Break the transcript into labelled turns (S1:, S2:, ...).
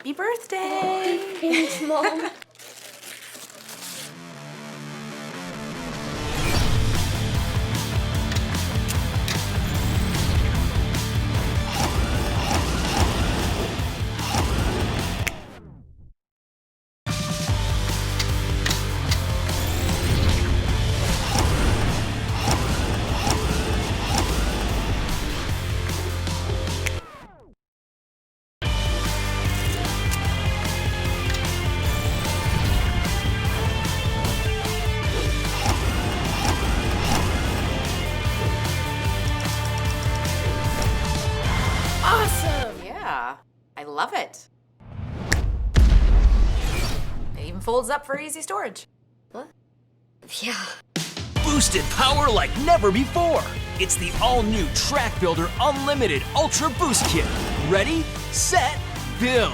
S1: Happy birthday!
S2: Thanks, Mom.
S1: Awesome! Yeah, I love it. It even folds up for easy storage.
S2: What? Yeah.
S3: Boosted power like never before. It's the all-new Track Builder Unlimited Ultra Boost Kit. Ready, set, build.